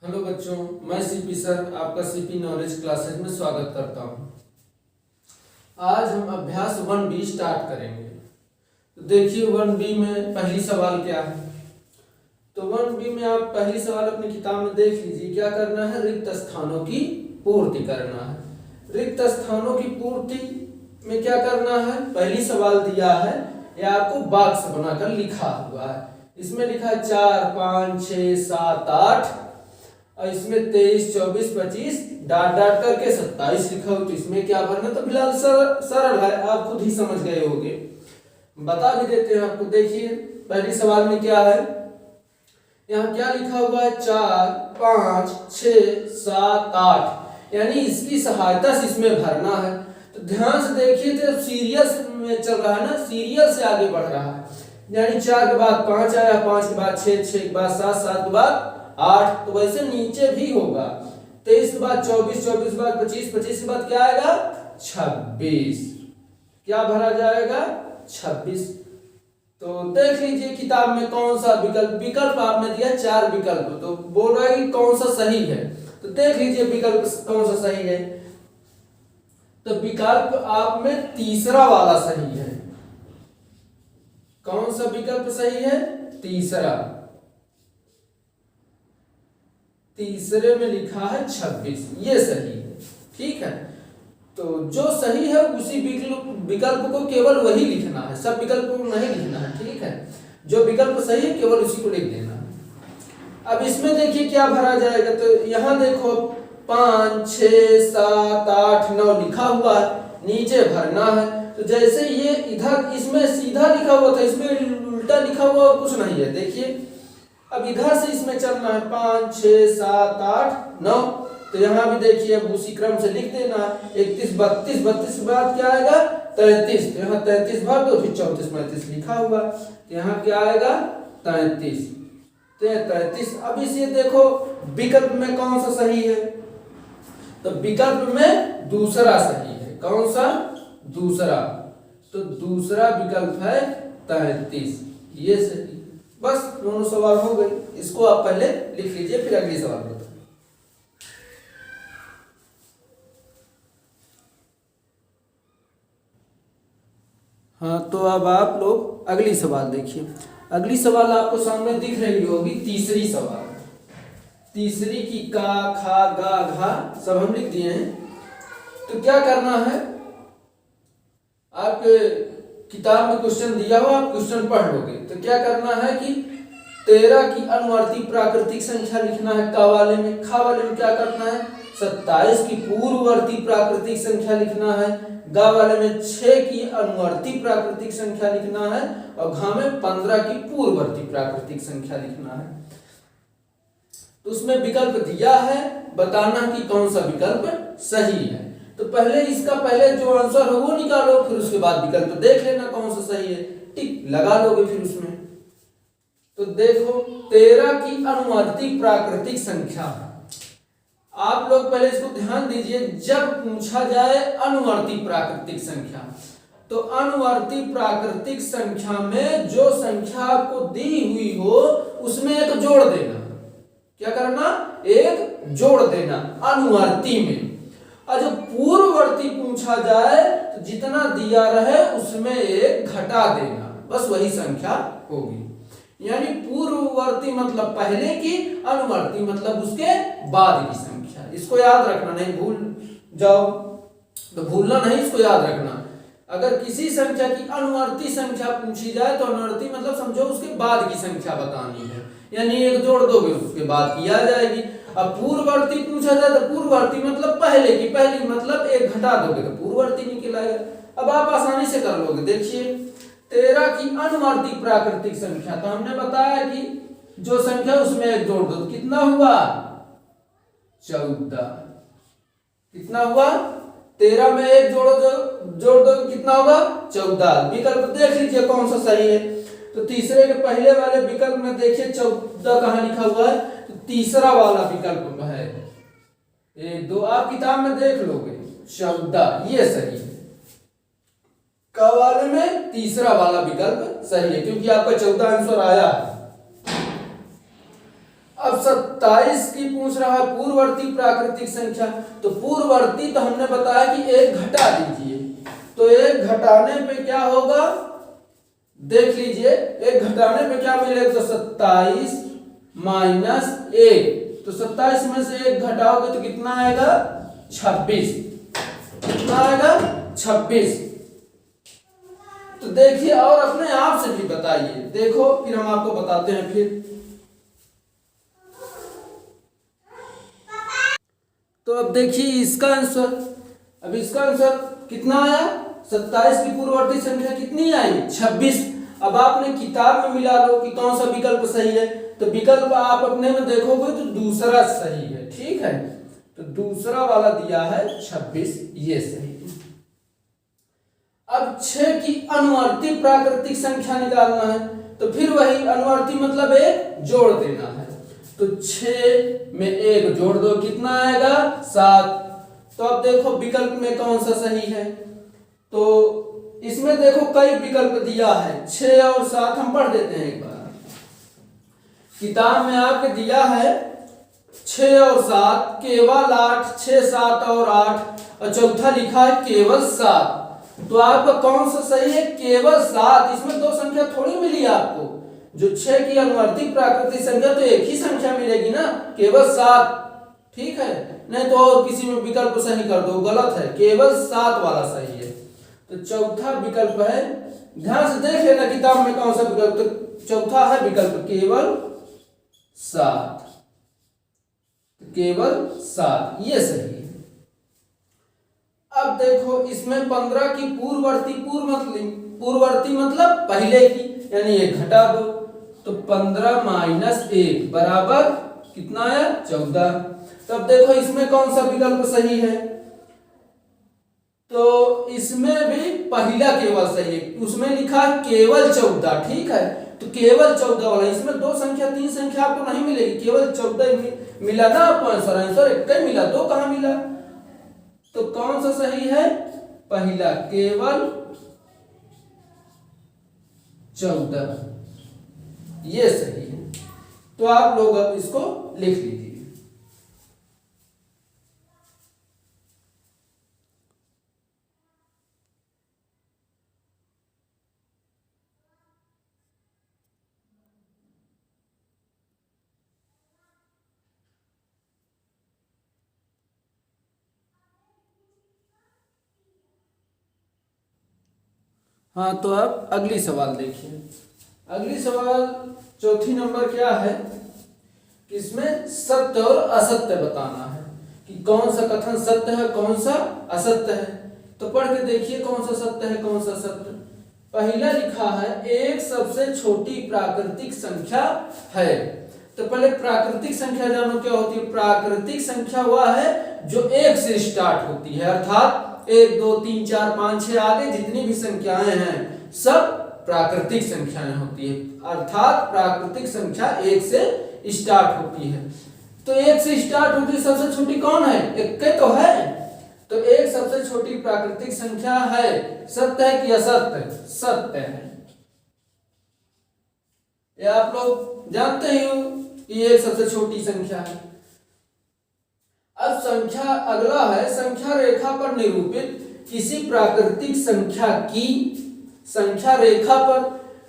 Hello बच्चों, मैं CP sir आपका सीपी नॉलेज क्लासेज में स्वागत करता हूं। आज हम अभ्यास 1B स्टार्ट करेंगे। तो देखिए 1B में पहली सवाल क्या है। तो 1B में आप पहली सवाल अपनी किताब में देख लीजिए। क्या करना है? रिक्त स्थानों की पूर्ति करना है। रिक्त स्थानों की पूर्ति में क्या करना है? पहली सवाल दिया है, यह आपको बॉक्स बनाकर लिखा हुआ है। इसमें लिखा है 4, 5, 6, 7, 8 और इसमें 23, 24, 25 डाट डाट करके 27 लिखा हो। तो इसमें क्या भरना? तो फिलहाल सरल है, आप खुद ही समझ गए होंगे। बता भी देते हैं आपको। देखिए पहली सवाल में क्या है, यहाँ क्या लिखा हुआ है? 4, 5, 6, 7, 8, यानी इसकी सहायता से इसमें भरना है। तो ध्यान से देखिए, तो सीरियल में चल रहा है ना, सीरियल से आगे बढ़ रहा है। यानी 4 के बाद 5 आया, 5 के बाद 6, 6 के बाद 7, 7 के बाद 8, तो वैसे नीचे भी होगा। 23 के बाद 24, 24 के बाद 25, 25 के बाद क्या आएगा? 26। क्या भरा जाएगा? 26। तो देख लीजिए किताब में कौन सा विकल्प आपने दिया 4 विकल्प, तो बोल रहा है कि कौन सा सही है। तो देख लीजिए विकल्प कौन सा सही है। तो विकल्प आप में तीसरा वाला सही है। कौन सा विकल्प सही है? तीसरा। तीसरे में लिखा है 26, ये सही है। ठीक है, तो जो सही है उसी विकल्प को केवल वही लिखना है, सब विकल्प को नहीं लिखना है। ठीक है, जो विकल्प सही है केवल उसी को लिख देना है। अब इसमें देखिए क्या भरा जाएगा। तो यहां देखो 5, 6, 7, 8, 9 लिखा हुआ है, नीचे भरना है। तो जैसे ये इधर इसमें सीधा लिखा हुआ था, इसमें उल्टा लिखा हुआ कुछ नहीं है। देखिए अब इधर से इसमें चलना है 5, 6, 7, 8, 9। तो यहाँ भी देखिए अब उसी क्रम से लिख देना है। 31, 32, 32 के बाद क्या आएगा? 33। तो यहाँ 33 भर दो, फिर 34, 35 लिखा हुआ। तो यहाँ क्या आएगा? 33। 33। अब इसे देखो विकल्प में कौन सा सही है। तो विकल्प में दूसरा सही है। कौन सा? दूसरा। तो दूसरा विकल्प है 33, ये सही। बस दोनों सवाल हो गए। इसको आप पहले लिख लीजिए, फिर अगली सवाल बताएं। हाँ, तो अब आप लोग अगली सवाल देखिए। अगली सवाल आपको सामने दिख रही होगी, तीसरी सवाल। तीसरी की का, खा, गा, घा सब हम लिख दिए हैं। तो क्या करना है, आपके किताब में क्वेश्चन दिया हो, आप क्वेश्चन पढ़ लोगे। तो क्या करना है कि 13 की अनुवर्ती प्राकृतिक संख्या लिखना है का वाले में। खा वाले में क्या करना है? 27 की पूर्ववर्ती प्राकृतिक संख्या लिखना है। गा वाले में 6 की अनुवर्ती प्राकृतिक संख्या लिखना है। और घा में 15 की पूर्ववर्ती प्राकृतिक संख्या लिखना है। तो उसमें विकल्प दिया है, बताना कि कौन सा विकल्प सही है। तो पहले इसका जो आंसर हो वो निकालो, फिर उसके बाद विकल्प देख लेना कौन सा सही है, टिक लगा लोगे फिर उसमें। तो देखो 13 की अनुवर्ती प्राकृतिक संख्या, आप लोग पहले इसको ध्यान दीजिए। जब पूछा जाए अनुवर्ती प्राकृतिक संख्या, तो अनुवर्ती प्राकृतिक संख्या में जो संख्या आपको दी हुई हो उसमें एक जोड़ देना। क्या करना? एक जोड़ देना अनुवर्ती में। और जब पूर्ववर्ती पूछा जाए तो जितना दिया रहे उसमें एक घटा देना, बस वही संख्या होगी। यानी पूर्ववर्ती मतलब पहले की, अनुवर्ती मतलब उसके बाद की संख्या। इसको याद रखना, नहीं भूल जाओ तो भूलना नहीं, इसको याद रखना। अगर किसी संख्या की अनुवर्ती संख्या पूछी जाए तो अनुवर्ती मतलब समझो उसके बाद की संख्या बतानी है, यानी एक जोड़ दोगे उसके बाद की आ जाएगी। अब पूर्ववर्ती पूछा जाए तो पूर्ववर्ती मतलब पहले की, पहली मतलब एक घटा दोगे तो पूर्ववर्ती निकल आएगा। अब आप आसानी से कर लोगे। देखिए 13 की अनुवर्ती प्राकृतिक संख्या, तो हमने बताया कि जो संख्या उसमें एक जोड़ दो, कितना हुआ? 14। कितना हुआ? 13 में एक जोड़ दो कितना होगा? 14। विकल्प देख लीजिए कौन सा सही है। तो तीसरे के पहले वाले विकल्प में देखिए 14 कहां लिखा हुआ है, तो तीसरा वाला विकल्प है। 1, 2 आप किताब में देख लोगे, 14 ये सही है। का वाले में तीसरा वाला विकल्प सही है, क्योंकि आपका 14 आंसर आया है। अब अब 27 की पूछ रहा है पूर्ववर्ती प्राकृतिक संख्या। तो पूर्ववर्ती तो हमने बताया कि एक घटा दीजिए, तो एक घटाने पे क्या होगा देख लीजिए, एक घटाने पे क्या मिलेगा, तो 27 माइनस 1, तो 27 में से एक घटाओगे तो कितना आएगा 26, कितना आएगा 26। तो देखिए और अपने आप से भी बताइए, देखो फिर हम आपको बताते हैं फिर। तो अब देखिए इसका आंसर, अब इसका आंसर कितना आया, 27 की पूर्ववर्ती संख्या कितनी आई 26। अब आपने किताब में मिला लो कि कौन सा विकल्प सही है, तो विकल्प आप अपने में देखोगे तो दूसरा सही है, ठीक है, तो दूसरा वाला दिया है 26, ये सही है। अब 6 की अनुवर्ती प्राकृतिक संख्या निकालना है, तो फिर वही अनुवर्ती मतलब एक जोड़ देना है, तो 6 में एक जोड़ दो कितना आएगा 7। तो अब देखो विकल्प में कौन सा सही है, तो इसमें देखो कई विकल्प दिया है, 6 और 7 हम पढ़ देते हैं एक बार। किताब में आपके दिया है 6 और 7 केवल 8, 6 7 और 8, और चौथा लिखा है केवल 7। तो आपका कौन सा सही है, केवल 7। इसमें दो संख्या थोड़ी मिली आपको, जो 6 की अनुवर्ती प्राकृतिक संख्या तो एक ही संख्या मिलेगी ना, केवल 7, ठीक है, नहीं तो और किसी में विकल्प सही कर दो, गलत है, केवल 7 वाला सही है। तो चौथा विकल्प है, ध्यान से देख लेना किताब में कौन सा विकल्प, तो चौथा है विकल्प केवल 7, केवल 7, ये सही है। अब देखो इसमें 15 की पूर्ववर्ती मतलब पहले की, यानी एक घटा दो, तो 15 माइनस 1 बराबर कितना आया 14। तब देखो इसमें कौन सा विकल्प सही है, तो इसमें भी पहला केवल सही है, उसमें लिखा है केवल 14, ठीक है, तो केवल 14 वाला, इसमें दो संख्या तीन संख्या आपको नहीं मिलेगी, केवल 14 मिला ना आपको आंसर, आंसर एक ही मिला, दो कहां मिला। तो कौन सा सही है, पहला केवल 14, ये सही है। तो आप लोग अब इसको लिख लीजिए। हाँ, तो अब अगली सवाल देखिए। अगली सवाल चौथी नंबर क्या है, इसमें सत्य और असत्य बताना है कि कौन सा कथन सत्य है कौन सा असत्य है। तो पढ़ के देखिए कौन सा सत्य है कौन सा सत्य। पहला लिखा है एक सबसे छोटी प्राकृतिक संख्या है। तो पहले प्राकृतिक संख्या जानो क्या होती है। प्राकृतिक संख्या वह है जो एक से स्टार्ट होती है, अर्थात 1 2 3 4 5 6 आगे जितनी भी संख्याएं हैं सब प्राकृतिक संख्याएं होती है, अर्थात प्राकृतिक संख्या 1 से स्टार्ट होती है। तो 1 से स्टार्ट होती है, सबसे छोटी कौन है, 1 तो है। तो एक सबसे छोटी प्राकृतिक संख्या है। सत्य है कि असत्य, सत्य है। ये आप लोग जानते ही हो कि एक सबसे छोटी संख्या है। अब संख्या अगला है संख्या रेखा पर निरूपित किसी प्राकृतिक संख्या की, संख्या रेखा पर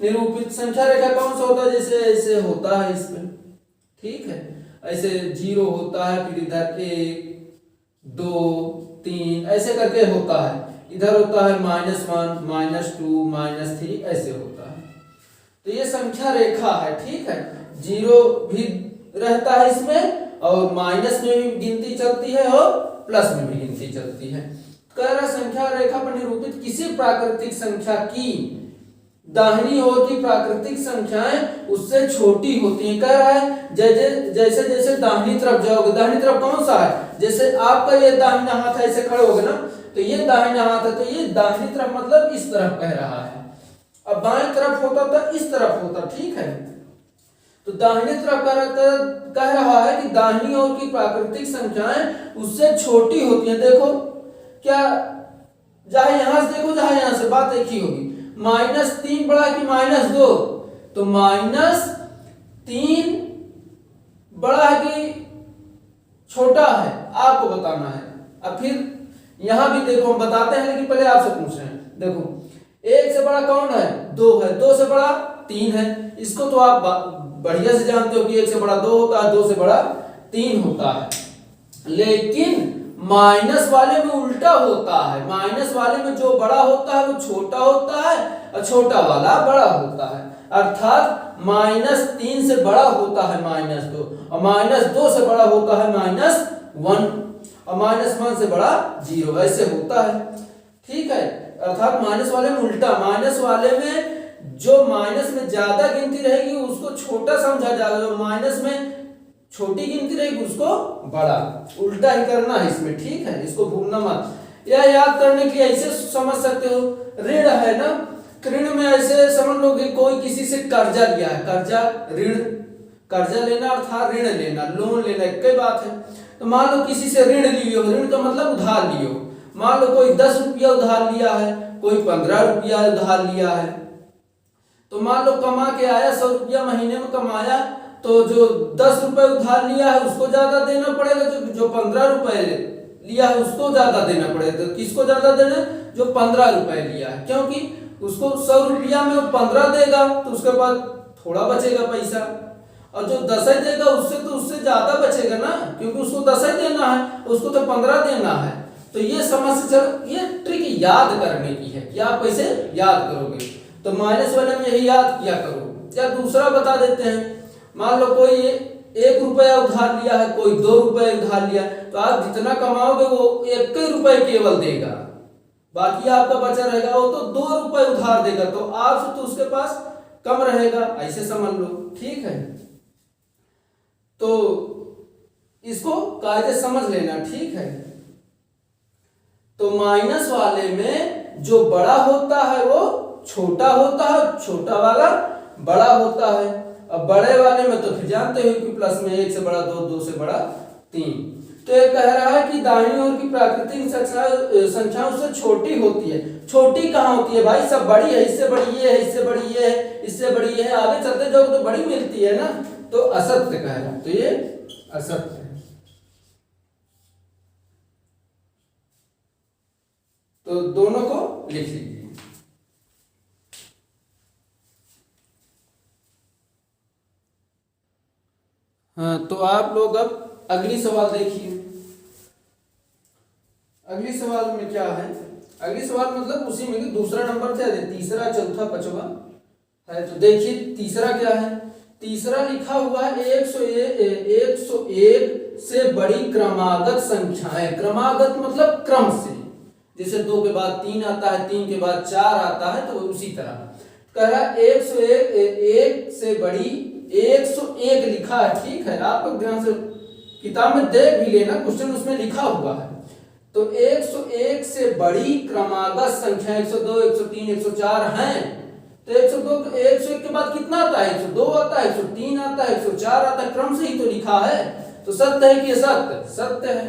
निरूपित, संख्या रेखा कौन सा होता है, जैसे ऐसे होता है इसमें, ठीक है, ऐसे 0 होता है, फिर इधर 1 2 3 ऐसे करके होता है, इधर होता है -1 -2 -3 ऐसे होता है। तो ये संख्या रेखा है, ठीक है। 0 भी रहता है इसमें, और माइनस में भी गिनती चलती है और प्लस में भी गिनती चलती है। कह रहा संख्या रेखा पर निरूपित किसी प्राकृतिक संख्या की दाहिनी ओर की प्राकृतिक संख्याएं उससे छोटी होती हैं। कह रहा है जैसे जैसे दाहिनी तरफ जाओगे, दाहिनी तरफ कौन सा है, जैसे आपका ये दाहिना हाथ है, ऐसे खड़े होगे ना, तो ये दाहिना हाथ है, तो ये दाहिनी तरफ मतलब इस तरफ कह रहा है। अब बाएं तरफ होता तो इस तरफ होता, ठीक है। तो दाहिनी तरफ कह रहा है कि दाहिनी ओर की प्राकृतिक संख्याएं उससे छोटी होती हैं। देखो क्या, चाहे यहां से देखो चाहे यहां से, बात एक ही होगी। -3 बड़ा कि -2, तो -3 बड़ा यहाँ भी देखो हम बताते हैं, लेकिन पहले आपसे पूछ रहे हैं। देखो 1 से बड़ा कौन है? 2 है, 2 से बड़ा 3 है। इसको तो आप बढ़िया से जानते हो कि 1 से बड़ा 2 होता है, 2 से बड़ा 3 होता है। लेकिन माइनस वाले में उल्टा होता है। माइनस वाले में जो बड़ा होता है वो छोटा होता है और छोटा वाला बड़ा होता है। अर्थात -3 से बड़ा होता है -2 और -2 से बड़ा होता है -1 और -1 से बड़ा 0, ऐसे होता है। ठीक है, अर्थात माइनस वाले में उल्टा, माइनस वाले में जो माइनस में ज्यादा गिनती रहेगी उसको छोटा समझा जाएगा, जो माइनस में छोटी गिनती रहेगी उसको बड़ा। उल्टा ही करना है इसमें, ठीक है, इसको भूलना मत। यह याद करने के लिए ऐसे समझ सकते हो, ऋण है ना, ऋण में ऐसे समझ लो कि कोई किसी से कर्जा लिया है, कर्जा ऋण, कर्जा लेना अर्थात ऋण लेना, लोन लेना एक ही बात है। तो मान लो किसी से ऋण लियो, ऋण का मतलब उधार लियो। मान लो कोई 10 रुपया उधार लिया है, कोई 15 रुपया उधार लिया है। तो मान लो कमा के आया 100 रुपया महीने में कमाया, तो जो 10 रुपए उधार लिया है उसको ज्यादा देना पड़ेगा, जो 15 रुपए लिया है उसको ज्यादा देना पड़ेगा। तो किसको ज्यादा देना? जो 15 रुपए लिया है, क्योंकि उसको 100 रुपया में 15 देगा तो उसके बाद थोड़ा बचेगा पैसा, और जो 10 देगा उससे ज्यादा बचेगा ना, क्योंकि उसको 10 देना है, उसको तो 15 देना है। तो ये समझ से चलो, ये ट्रिक याद करने की है कि आप कैसे याद करोगे। तो माइनस वाले में यही याद किया करो। या दूसरा बता देते हैं, मान लो कोई 1 रुपया उधार लिया है, कोई 2 रुपए उधार लिया, तो आप जितना कमाओगे वो 1 ही रुपए केवल देगा, बाकी आपका बचा रहेगा। वो तो 2 रुपए उधार देगा, तो आपसे तो उसके पास कम रहेगा, ऐसे समझ लो। ठीक है, तो इसको कायदे समझ लेना, ठीक है। तो माइनस वाले में जो बड़ा होता है वो छोटा होता है, छोटा वाला बड़ा होता है। अब बड़े वाले में तो फिर जानते हो कि प्लस में 1 से बड़ा 2, 2 से बड़ा 3। तो ये कह रहा है कि दाहिनी ओर की प्राकृतिक संख्या उससे छोटी होती है। छोटी कहाँ होती है भाई? सब बड़ी है, इससे बड़ी ये है, इससे बड़ी ये है, इससे बड़ी ये है, आगे चलते जाओ तो बड़ी मिलती है ना। तो असत्य कह रहा है, तो ये असत्य है। तो दोनों को लिख लीजिए। हाँ, तो आप लोग अब अगली सवाल देखिए। अगली सवाल में क्या है? अगली सवाल मतलब उसी में दूसरा नंबर क्या है, तीसरा, चौथा, पांचवा है। तो देखिए तीसरा क्या है। तीसरा लिखा हुआ है 101 से बड़ी क्रमागत संख्याएं। क्रमागत मतलब क्रम से, जैसे 2 के बाद 3 आता है, 3 के बाद 4 आता है, तो उसी तरह कह रहा 101 से बड़ी 101 लिखा है। ठीक है, आप लोग ध्यान से किताब में देख भी लेना, क्वेश्चन उसमें लिखा हुआ है। तो 101 से बड़ी क्रमागत संख्या 102, 103, 104 हैं। तो 101 के बाद कितना आता है? 102 आता है, 103 आता है, 104 आता है, क्रम से ही तो लिखा है। तो सत्य है कि असत्य? सत्य है।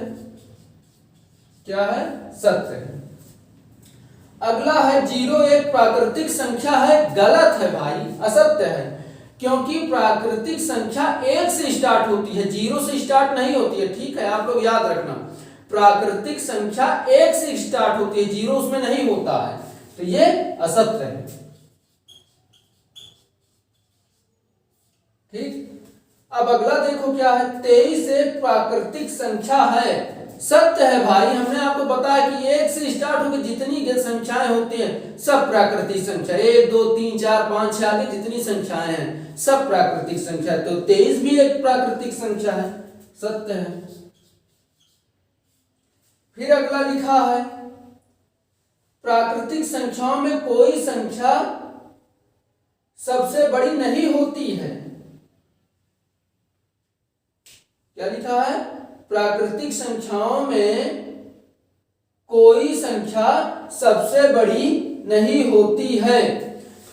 क्या है? सत्य है। अगला है 0 एक प्राकृतिक संख्या है। गलत है भाई, असत्य है, क्योंकि प्राकृतिक संख्या 1 से स्टार्ट होती है, 0 से स्टार्ट नहीं होती है। ठीक है, आप लोग याद रखना, प्राकृतिक संख्या 1 से स्टार्ट होती है, 0 उसमें नहीं होता है। तो ये असत्य है। ठीक, अब अगला देखो क्या है। 23 एक प्राकृतिक संख्या है। सत्य है भाई, हमने आपको बताया कि 1 से स्टार्ट होकर जितनी संख्याएं होती हैं सब प्राकृतिक संख्या, 1, 2, 3, 4, 5, 6 आगे जितनी संख्याएं हैं सब प्राकृतिक संख्या है। तो 23 भी एक प्राकृतिक संख्या है, सत्य है। फिर अगला लिखा है प्राकृतिक संख्याओं में कोई संख्या सबसे बड़ी नहीं होती है। क्या लिखा है? प्राकृतिक संख्याओं में कोई संख्या सबसे बड़ी नहीं होती है।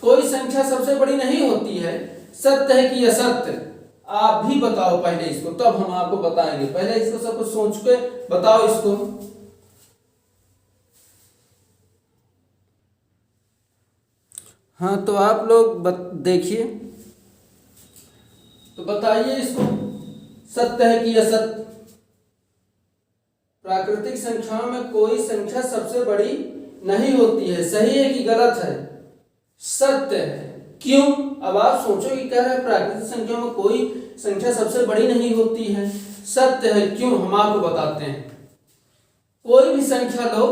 कोई संख्या सबसे बड़ी नहीं होती है। सत्य है कि असत्य? आप भी बताओ पहले इसको, तब हम आपको बताएंगे। पहले इसको सब कुछ सोच के बताओ इसको। हाँ, तो आप लोग देखिए, तो बताइए इसको, सत्य है कि असत्य? प्राकृतिक संख्याओं में कोई संख्या सबसे बड़ी नहीं होती है। सही है कि गलत है? सत्य है। क्यों? अब आप सोचो कि कह रहा है प्राकृतिक संख्याओं में कोई संख्या सबसे बड़ी नहीं होती है। सत्य है। क्यों? हम आपको बताते हैं। कोई भी संख्या लो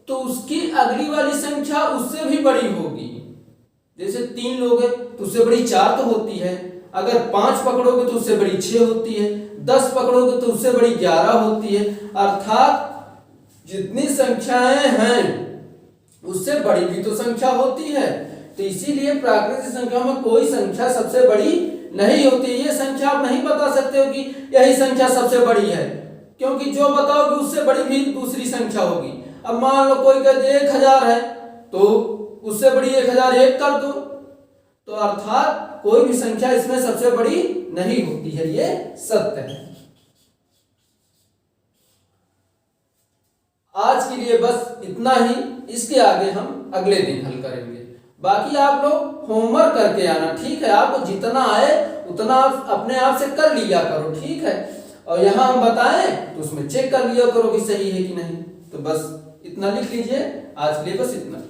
तो उसकी अगली वाली संख्या उससे भी बड़ी होगी। जैसे 3 लोग हैं तो उससे बड़ी 4 तो होती है। अगर 5 पकड़ोगे तो उससे बड़ी 6 होती है। 10 पकड़ोगे तो उससे बड़ी 11 होती है। अर्थात जितनी संख्याएं हैं उससे बड़ी भी तो संख्या होती है। तो इसीलिए प्राकृतिक संख्या में कोई संख्या सबसे बड़ी नहीं होती। ये संख्या आप नहीं बता सकते हो कि यही संख्या सबसे बड़ी है, क्योंकि जो बताओगे उससे बड़ी भी दूसरी संख्या होगी। अब मान लो कोई कहते 1000 है तो उससे बड़ी 1001 कर दो। तो अर्थात कोई भी संख्या इसमें सबसे बड़ी नहीं होती है। ये सत्य है। आज के लिए बस इतना ही। इसके आगे हम अगले दिन हल करेंगे। बाकी आप लोग होमवर्क करके आना, ठीक है? आपको जितना आए उतना आप अपने आप से कर लिया करो, ठीक है? और यहाँ हम बताएं तो उसमें चेक कर लिया करो कि सही है कि नहीं। तो बस इतना लिख लीजिए। आज के लिए बस इतना।